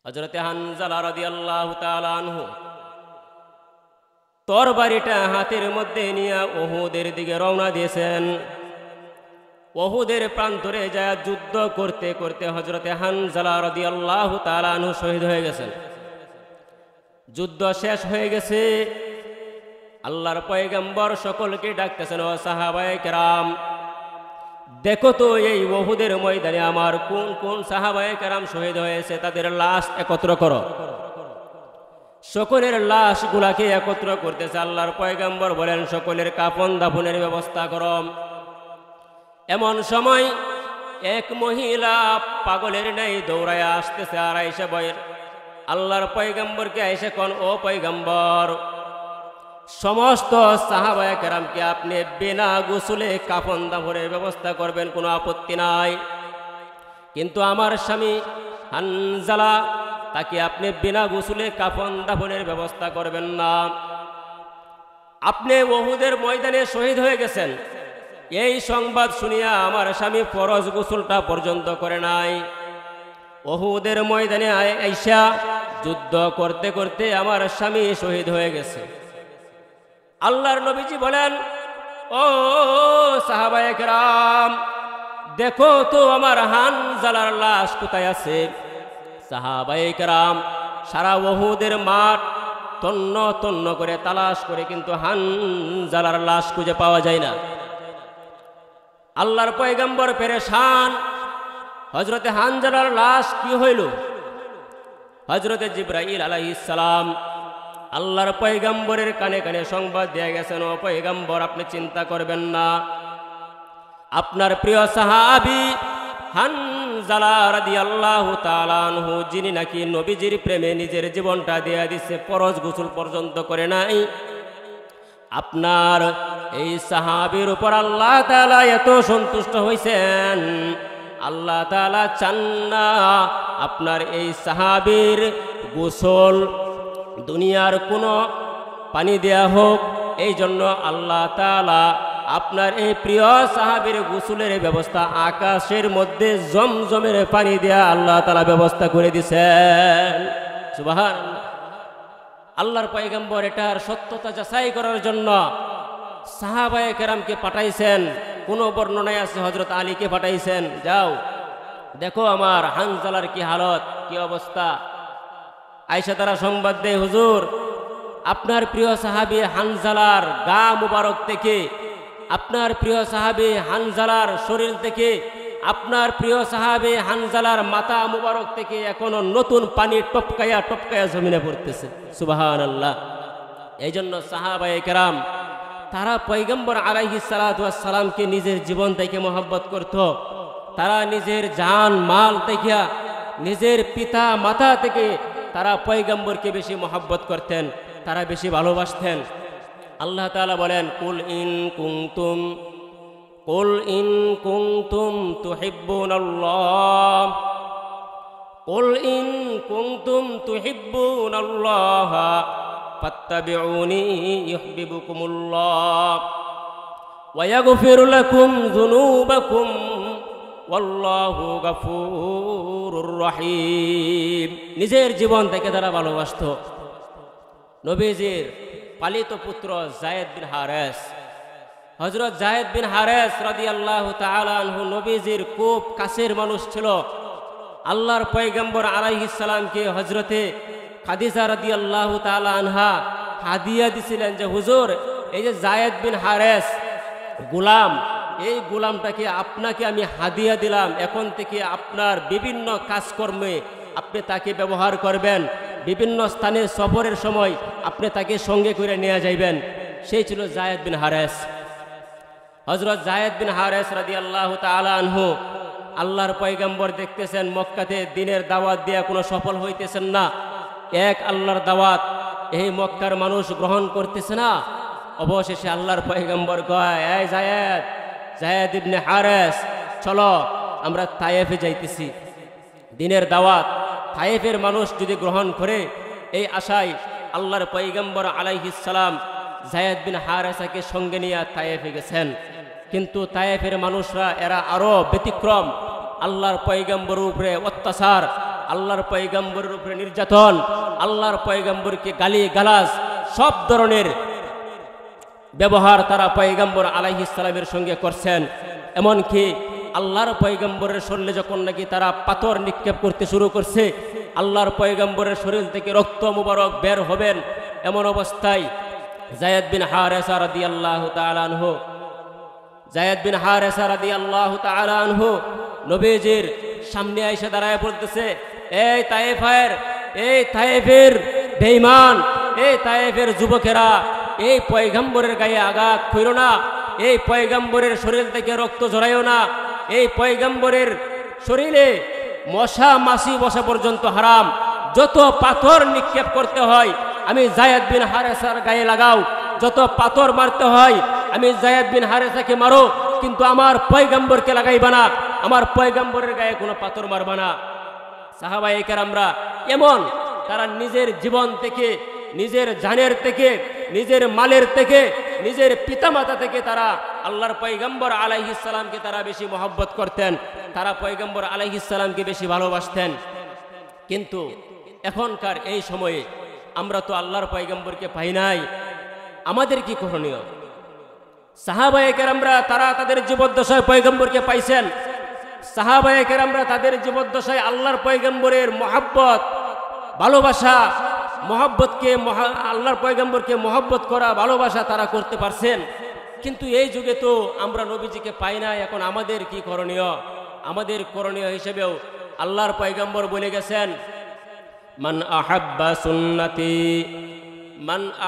হযরতে হানজালা রাদিয়াল্লাহু তাআলা আনহু তরবারিটা হাতের মধ্যে নিয়ে উহুদের দিকে রওনা দিয়েছেন। উহুদের প্রান্তরে যায় যুদ্ধ করতে করতে হযরতে হানজালা রাদিয়াল্লাহু তাআলা আনহু শহীদ হয়ে গেছেন। যুদ্ধ শেষ হয়ে গেছে। আল্লাহর পয়গম্বর সকলকে ডাকতেছেন, ও সাহাবায়ে কেরাম, দেখো তো এই উহুদের ময়দানে আমার কোন কোন সাহাবায়ে কেরাম শহীদ হয়েছে, তাদের লাশ একত্র করো। সকলের লাশগুলাকে একত্র করতেছে। আল্লাহর পয়গম্বর বলেন, সকলের কাফন দাফনের ব্যবস্থা করো। এমন সময় এক মহিলা পাগলের ন্যায় দৌড়ায় আসতেছে, আর আয়েশা বলেন আল্লাহর পয়গম্বরকে, আয়েশা কোন, ও পয়গম্বর, সমস্ত সাহাবায়ে কেরামকে আপনি বিনা গোসলে কাফন দাফনের ব্যবস্থা করবেন, কোনো আপত্তি নাই, কিন্তু আমার স্বামী হানজালা, তাকে আপনি বিনা গোসলে কাফন দাফনের ব্যবস্থা করবেন না। আপনি উহুদের ময়দানে শহীদ হয়ে গেছেন, এই সংবাদ শুনিয়া আমার স্বামী ফরজ গোসলটা পর্যন্ত করে নাই। উহুদের ময়দানে আয়েশা যুদ্ধ করতে করতে আমার স্বামী শহীদ হয়ে গেছে। আল্লাহর নবীজি বলেন, ও সাহাবায়ে কেরাম, দেখো তো আমার হানজালার লাশ কোথায় আছে। সাহাবায়ে কেরাম সারা উহুদের মাঠ তন্ন তন্ন করে তালাশ করে, কিন্তু হানজালার লাশ খুঁজে পাওয়া যায় না। আল্লাহর পয়গম্বর পেরেশান, হযরতে হানজালার লাশ কি হইল? হযরতে জিবরাইল আলাইহিস সালাম আল্লাহর পয়গম্বরের কানে কানে সংবাদ দিয়ে গেছেন, ও পয়গম্বর, আপনি চিন্তা করবেন না, আপনার প্রিয় সাহাবী হানজালা রাদিয়াল্লাহু তাআলা আনহু, যিনি নাকি নবীজির প্রেমে নিজের জীবনটা দিয়ে দিচ্ছে, ফরজ গোসল পর্যন্ত করে নাই, আপনার এই সাহাবীর উপর আল্লাহ তাআলা এত সন্তুষ্ট হয়েছেন, আল্লাহ তাআলা চান না আপনার এই সাহাবীর গোসল দুনিয়ার কোনো পানি দেয়া হোক। এই জন্য আল্লাহ তাআলা আপনার এই প্রিয় সাহাবীর গোসলের ব্যবস্থা আকাশের মধ্যে জমজমের পানি দেয়া আল্লাহ তাআলা ব্যবস্থা করে দিয়েছেন। সুবহানাল্লাহ। আল্লাহর পয়গম্বর এটার সত্যতা যাচাই করার জন্য সাহাবায়ে কেরামকে পাঠাইছেন। কোন বর্ণনায় আছে হযরত আলীকে পাঠাইছেন, যাও দেখো আমার হানজালার কি হালত, কি অবস্থা। আয়েশা তারা সংবাদ দেয়, হুজুর, আপনার প্রিয় সাহাবী হানজালার গা মুবারক থেকে, আপনার প্রিয় সাহাবী হানজালার শরীর থেকে, আপনার প্রিয় সাহাবী হানজালার মাথা মুবারক থেকে এখনো নতুন পানি টপকায়া টপকায়া জমিনে পড়তেছে। সুবহানাল্লাহ। এই জন্য সাহাবায়ে কেরাম তারা পয়গম্বর আলাইহিস সালাতু ওয়াস সালামকে নিজের জীবন থেকে মহব্বত করত। তারা নিজের জান মাল থেকে, নিজের পিতা মাতা থেকে তারা পয়গম্বরকে বেশি মহব্বত করতেন, তারা বেশি ভালোবাসতেন। আল্লাহ তাআলা বলেন, কুল ইন কুনতুম তুহিব্বুনাল্লাহ, কুল ইন কুনতুম তুহিব্বুনাল্লাহ ফাত্তাবিউনি ইউহিব্বুকুমুল্লাহ ওয়া ইয়াগফির লাকুম যুনুবাকুম ওয়াল্লাহু গফুরুর রহিম। নিজের জীবন থেকে তারা ভালোবাসত। নবীজির পালিত পুত্র যায়েদ বিন হারেস, হযরত যায়েদ বিন হারেস রাদিয়াল্লাহু তাআলা আনহু নবীজির খুব কাছের মানুষ ছিল। আল্লাহর পয়গম্বর আলাইহিস সালামকে হযরতে খাদিজা রাদিয়াল্লাহু তাআলা আনহা হাদিয়া দিছিলেন যে, হুজুর, এই যে যায়েদ বিন হারেস গোলাম, এই গোলামটাকে আপনাকে আমি হাদিয়া দিলাম, এখন থেকে আপনার বিভিন্ন কাজকর্মে আপনি তাকে ব্যবহার করবেন, বিভিন্ন স্থানে সফরের সময় আপনি তাকে সঙ্গে করে নিয়ে যাইবেন। সেই ছিল যায়েদ বিন হারেস। হযরত যায়েদ বিন হারেস রাদিয়াল্লাহু তাআলা আনহু, আল্লাহর পয়গম্বর দেখতেছেন মক্কাতে দিনের দাওয়াত দিয়া কোনো সফল হইতেছেন না, এক আল্লাহর দাওয়াত এই মক্কার মানুষ গ্রহণ করতেছে না। অবশেষে আল্লাহর পয়গম্বর কয়, এই যায়েদ ইবনে হারেস, চলো আমরা তায়েফে যাইতেছি, দিনের দাওয়াত তায়েফের মানুষ যদি গ্রহণ করে, এই আশায় আল্লাহর পয়গম্বর আলাইহিস সালাম যায়েদ বিন হারেসাকে সঙ্গে নিয়ে তায়েফে গেছেন। কিন্তু তায়েফের মানুষরা এরা আরো ব্যতিক্রম, আল্লাহর পয়গম্বরের উপরে অত্যাচার, আল্লাহর পয়গম্বরের উপরে নির্যাতন, আল্লাহর পয়গম্বরকে গালি গালাজ সব ধরনের ব্যবহার তারা পয়গম্বর আলাইহিস সালামের সঙ্গে করছেন। এমনকি আল্লাহর পয়গম্বরের শরীরে যখন নাকি তারা পাথর নিক্ষেপ করতে শুরু করছে, আল্লাহর পয়গম্বরের শরীর থেকে রক্ত মুবারক বের হবেন, এমন অবস্থায় যায়েদ বিন হারেসা রাদিয়াল্লাহু তাআলা আনহু নবীজির সামনে এসে দাঁড়ায় বলতেছে, এই তায়েফের বেঈমান, এই তায়েফের যুবকেরা, এই পয়গম্বরের গায়ে আঘাত কইরো না, এই পয়গম্বরের শরীর থেকে রক্ত ঝরাইও না, এই পয়গম্বরের শরীরে মশা মাছি বসা পর্যন্ত হারাম, যত পাথর নিক্ষেপ করতে হয় আমি যায়েদ বিন হারেসার গায়ে লাগাও, যত পাথর মারতে হয় আমি যায়েদ বিন হারেসাকে মারো, কিন্তু আমার পয়গম্বরকে লাগাইবা না, আমার পয়গম্বরের গায়ে কোনো পাথর মারবা না। সাহাবায়ে কেরামরা এমন, তারা নিজের জীবন থেকে, নিজের জানের থেকে, নিজের মালের থেকে, নিজের পিতামাতা থেকে তারা আল্লাহর পয়গম্বর আলাইহিস সালামকে তারা বেশি মহব্বত করতেন, তারা পয়গম্বর আলাইহিস সালামকে বেশি ভালোবাসতেন। কিন্তু এখনকার এই সময়ে আমরা তো আল্লাহর পয়গম্বরকে পাই নাই, আমাদের কি করণীয়? সাহাবায়ে কেরামরা তারা তাদের জীবদ্দশায় পয়গম্বরকে পাইছেন, সাহাবায়ে কেরামরা তাদের জীবদ্দশায় আল্লাহর পয়গম্বরের মহব্বত, ভালোবাসা, মহব্বতকে, আল্লাহর পয়গম্বরকে মহব্বত করা, ভালোবাসা তারা করতে পারছেন। কিন্তু এই যুগে তো আমরা নবীজিকে পাই না, এখন আমাদের কি করণীয়? আমাদের করণীয় হিসেবেও আল্লাহর পয়গম্বর বলে গেছেন, মান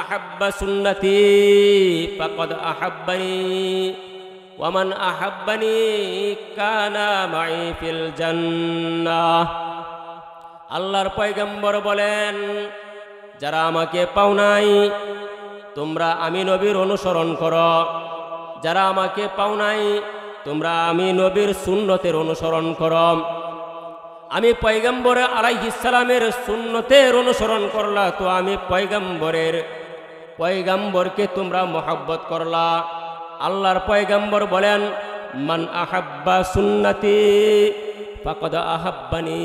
আহাব্বা সুন্নতি ফাকাদ আহাব্বানি ওয়া মান আহাব্বানি কানা মাই ফিল জান্নাহ। আল্লাহর পয়গম্বর বলেন, যারা আমাকে পাও নাই তোমরা আমি নবীর অনুসরণ করো, যারা আমাকে পাও নাই তোমরা আমি নবীর সুন্নতের অনুসরণ করো। আমি পয়গম্বর আলাইহিস সালামের সুন্নতের অনুসরণ করলা তো আমি পয়গম্বরকে তোমরা মহব্বত করলা। আল্লাহর পয়গম্বর বলেন, মান আহাব্বা সুন্নতি ফাকাদ আহাব্বানি,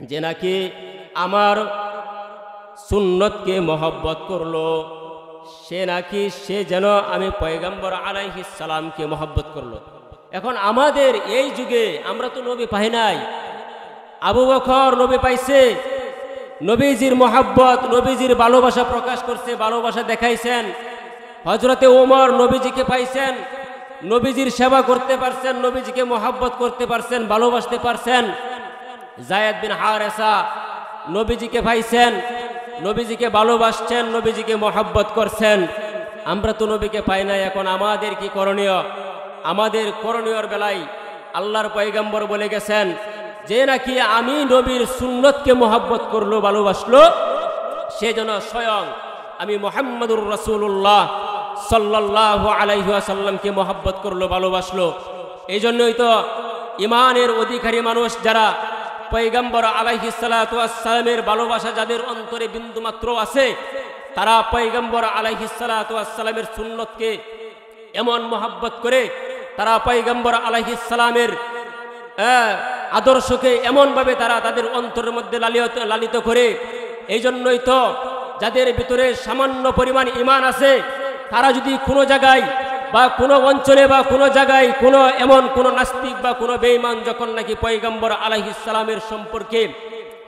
যে নাকি আমার সুন্নতকে মহব্বত করলো সে যেন আমি পয়গম্বর আলাইহিস সালামকে মহব্বত করলো। এখন আমাদের এই যুগে আমরা তো নবী পাই নাই, আবু বকর নবী পাইছে, নবীজির মহব্বত, নবীজির ভালোবাসা প্রকাশ করছে, ভালোবাসা দেখাইছেন। হযরতে ওমর নবীজিকে পাইছেন, নবীজির সেবা করতে পারছেন, নবীজিকে মহব্বত করতে পারছেন, ভালোবাসতে পারছেন। যায়েদ বিন হারেসা নবীজিকে পাইছেন, নবীজিকে ভালোবাসছেন, নবীজিকে মহব্বত করছেন। আমরা তো নবীকে পাই নাই, এখন আমাদের কি করণীয়? আমাদের করণীয়র বেলায় আল্লাহর পয়গম্বর বলে গেছেন, যে নাকি আমি নবীর সুন্নতকে মহব্বত করলো, ভালোবাসলো, সে যেন স্বয়ং আমি মুহাম্মদুর রাসূলুল্লাহ সাল্লাল্লাহু আলাইহি ওয়াসাল্লামকে মহব্বত করলো, ভালোবাসলো। এই জন্যই তো ইমানের অধিকারী মানুষ যারা পয়গম্বর আলাইহিস সালাতু ওয়াস সালামের ভালোবাসা যাদের অন্তরে বিন্দুমাত্র আছে, তারা পয়গম্বর আলাইহিস সালাতু ওয়াস সালামের সুন্নতকে এমন মহব্বত করে, তারা পয়গম্বর আলাইহিস সালামের আদর্শকে এমনভাবে তারা তাদের অন্তরের মধ্যে লালিত করে। এই জন্যই তো যাদের ভিতরে সামান্য পরিমাণ ঈমান আছে, তারা যদি কোনো জায়গায় বা কোনো অঞ্চলে বা কোনো জায়গায় কোনো এমন কোনো নাস্তিক বা কোনো বেঈমান যখন নাকি পয়গম্বর আলাইহিস সালামের সম্পর্কে,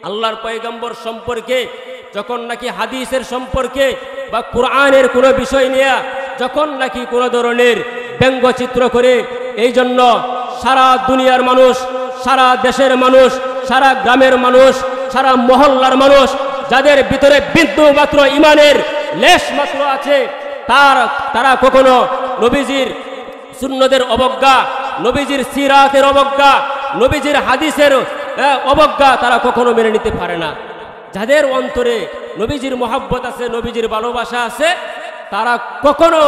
আল্লাহর পয়গম্বর সম্পর্কে, যখন নাকি হাদিসের সম্পর্কে বা কোরআনের কোনো বিষয় নিয়ে যখন নাকি কোনো ধরনের ব্যঙ্গচিত্র করে, এই জন্য সারা দুনিয়ার মানুষ, সারা দেশের মানুষ, সারা গ্রামের মানুষ, সারা মহল্লার মানুষ যাদের ভিতরে বিন্দু মাত্র ইমানের লেশ মাত্র আছে, তারা কখনো নবীজির সুন্নতের অবজ্ঞা, নবীজির সিরাতের অবজ্ঞা, নবীজির হাদিসের অবজ্ঞা তারা কখনো মেনে নিতে পারে না। যাদের অন্তরে নবীজির মহব্বত আছে, নবীজির ভালোবাসা আছে, তারা কখনো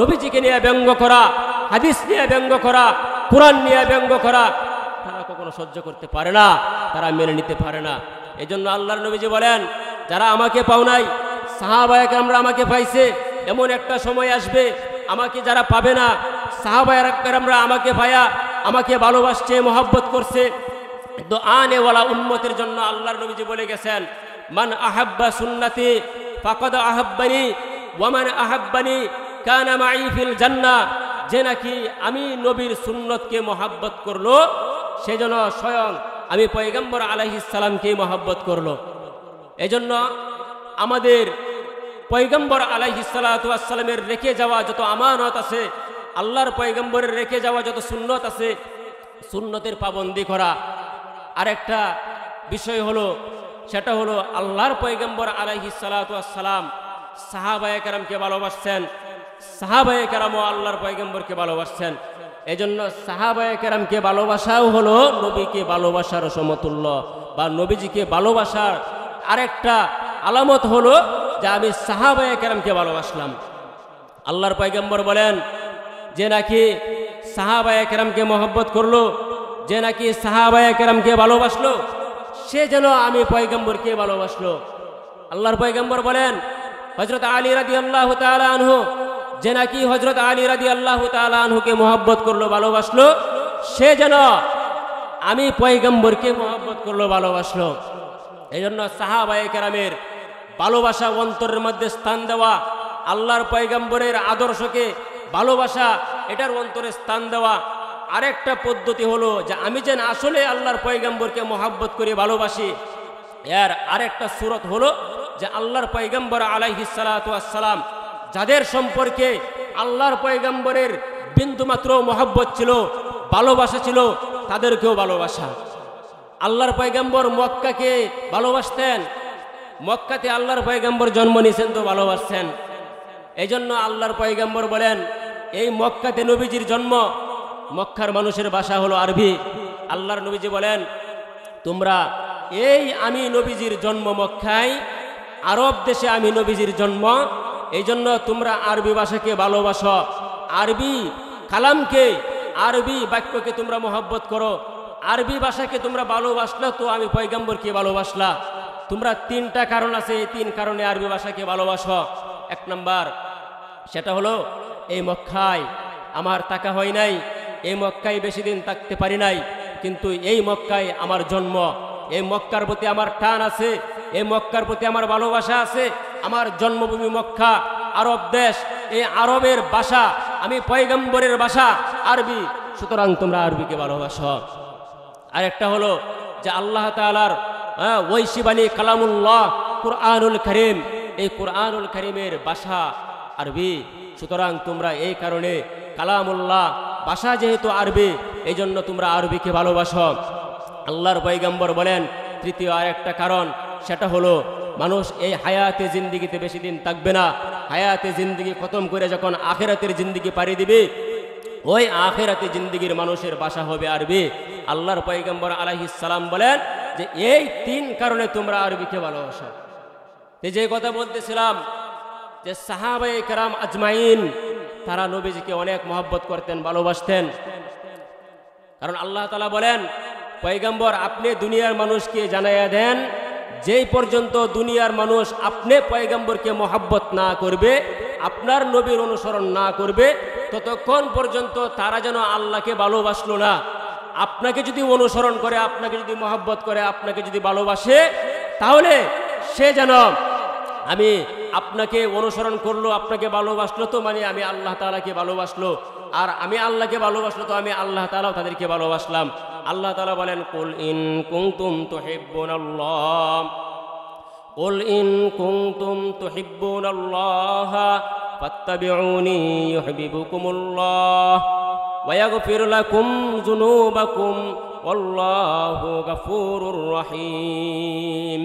নবীজিকে নিয়ে ব্যঙ্গ করা, হাদিস নিয়ে ব্যঙ্গ করা, কোরআন নিয়ে ব্যঙ্গ করা তারা কখনো সহ্য করতে পারে না, তারা মেনে নিতে পারে না। এই জন্য আল্লাহর নবীজি বলেন, যারা আমাকে পাও নাই, সাহাবায়ে কেরামরা আমাকে পাইছে, এমন একটা সময় আসবে আমাকে যারা পাবে না, সাহাবায়ে কেরামরা আমাকে পায়া আমাকে ভালোবাসছে, মহব্বত করছে, তো আনেওয়ালা উম্মতের জন্য আল্লাহর নবীজি বলে গেছেন, মান আহাব্বা সুন্নতি ফাকাদ আহাব্বানি ওয়া মান আহাব্বানি কানা মাই ফিল জান্নাহ। যে নাকি আমি নবীর সুন্নতকে মহাব্বত করলো, সেজন্য স্বয়ং আমি পয়গম্বর আলাইহিস সালামকে মহাব্বত করলো। এজন্য আমাদের পয়গম্বর আলাইহিস সালাতু ওয়াস সালামের রেখে যাওয়া যত আমানত আছে, আল্লাহর পয়গম্বরের রেখে যাওয়া যত সুন্নত আছে, সুন্নতের পাবন্দি করা। আরেকটা বিষয় হলো, সেটা হলো আল্লাহর পয়গম্বর আলাইহিস সালাতু ওয়াস সালাম সাহাবায়ে কেরামকে ভালোবাসছেন, সাহাবায়ে কেরামও আল্লাহর পয়গম্বরকে ভালোবাসছেন। এজন্য সাহাবায়ে কেরামকে ভালোবাসাও হলো নবীকে ভালোবাসার সমতুল্য, বা নবীজিকে ভালোবাসার আরেকটা আলামত হলো যে আমি সাহাবায়ে কেরামকে ভালোবাসলাম। আল্লাহর পয়গম্বর বলেন, যে নাকি সাহাবায়ে কেরামকে মহব্বত করলো, যে নাকি সাহাবায়ে কেরামকে ভালোবাসলো, সে যেন আমি পয়গম্বরকে ভালোবাসলো। আল্লাহর পয়গম্বর বলেন, হযরত আলী রাদিয়াল্লাহু তাআলা আনহু, যে নাকি হযরত আলী রাদিয়াল্লাহু তাআলা আনহুকে মহব্বত করলো, ভালোবাসলো, সে যেন আমি পয়গম্বরকে মহব্বত করলো, ভালোবাসলো। এই জন্য সাহাবায়ে কেরামের ভালোবাসা অন্তরের মধ্যে স্থান দেওয়া, আল্লাহর পয়গম্বরের আদর্শকে ভালোবাসা, এটার অন্তরে স্থান দেওয়া। আরেকটা পদ্ধতি হলো যে আমি যেন আসলে আল্লাহর পয়গম্বরকে মহব্বত করে ভালোবাসি। এর আরেকটা সূরত হলো যে আল্লাহর পয়গম্বর আলাইহিস সালাতু ওয়াস সালাম যাদের সম্পর্কে আল্লাহর পয়গম্বরের বিন্দুমাত্র মহব্বত ছিল, ভালোবাসা ছিল, তাদেরকেও ভালোবাসা। আল্লাহর পয়গম্বর মক্কাকে ভালোবাসতেন, মক্কাতে আল্লাহর পয়গম্বর জন্ম নিয়েছেন তো ভালোবাসছেন। এই জন্য আল্লাহর পয়গম্বর বলেন, এই মক্কাতে নবীজির জন্ম, মক্কার মানুষের ভাষা হলো আরবি। আল্লাহর নবীজি বলেন, তোমরা এই আমি নবীজির জন্ম মক্কায়, আরব দেশে আমি নবীজির জন্ম, এই জন্য তোমরা আরবি ভাষাকে ভালোবাসো, আরবি কালামকে, আরবি বাক্যকে তোমরা মহব্বত করো। আরবি ভাষাকে তোমরা ভালোবাসলা তো আমি পয়গম্বরকে ভালোবাসলা। তোমরা তিনটা কারণ আছে, এই তিন কারণে আরবি ভাষাকে ভালোবাসো। এক নাম্বার, সেটা হলো এই মক্কায় আমার থাকা হয় নাই, এই মক্কায় বেশি দিন থাকতে পারি নাই, কিন্তু এই মক্কায় আমার জন্ম, এই মক্কার প্রতি আমার টান আছে, এই মক্কার প্রতি আমার ভালোবাসা আছে। আমার জন্মভূমি মক্কা, আরব দেশ, এই আরবের ভাষা, আমি পয়গম্বরের ভাষা আরবি, সুতরাং তোমরা আরবিকে ভালোবাসো। আরেকটা হলো যে আল্লাহ তাআলার ঐশী বাণী কালামুল্লাহ কুরআনুল কারীম, এই কুরআনুল কারীমের ভাষা আরবি, সুতরাং তোমরা এই কারণে কালামুল্লাহ ভাষা যেহেতু আরবি, এই জন্য তোমরা আরবিকে ভালোবাসো। আল্লাহর পয়গম্বর বলেন, তৃতীয় আরেকটা কারণ, সেটা হলো মানুষ এই হায়াতে জিন্দিগিতে বেশি দিন থাকবে না, হায়াতে জিন্দিগি খতম করে যখন আখিরাতের জিন্দিগি পাড়ি দিবে, ওই আখিরাতে জিন্দিগির মানুষের ভাষা হবে আরবি। আল্লাহর পয়গম্বর আলাইহিস সালাম বলেন যে এই তিন কারণে তোমরা আরবিকে ভালোবাসো। যে কথা বলতেছিলাম যে সাহাবায়ে কেরাম আজমাইন তারা নবীজিকে অনেক মহব্বত করতেন, ভালোবাসতেন। কারণ আল্লাহ তাআলা বলেন, পয়গম্বর আপনি দুনিয়ার মানুষকে জানাইয়া দেন, যেই পর্যন্ত দুনিয়ার মানুষ আপনি পয়গম্বরকে মহব্বত না করবে, আপনার নবীর অনুসরণ না করবে, ততক্ষণ পর্যন্ত তারা যেন আল্লাহকে ভালোবাসলো না। আপনাকে যদি অনুসরণ করে, আপনাকে যদি মহব্বত করে, আপনাকে যদি ভালোবাসে, তাহলে সে যেন আমি আপনাকে অনুসরণ করলো, আপনাকে ভালোবাসলো, তো মানে আমি আল্লাহ তাআলাকে ভালোবাসলো, আর আমি আল্লাহকে ভালোবাসলো তো আমি আল্লাহ তাআলাও তাদেরকে ভালোবাসলাম। আল্লাহ তাআলা বলেন, কুল ইন কুনতুম তুহিব্বুনাল্লাহ, কুল ইন কুনতুম তুহিব্বুনাল্লাহ ফাত্তাবিউনি ইউহিব্বুকুমুল্লাহ ওয়া ইয়াগফির লাকুম যুনুবাকুম ওয়াল্লাহু গফুরুর রহিম।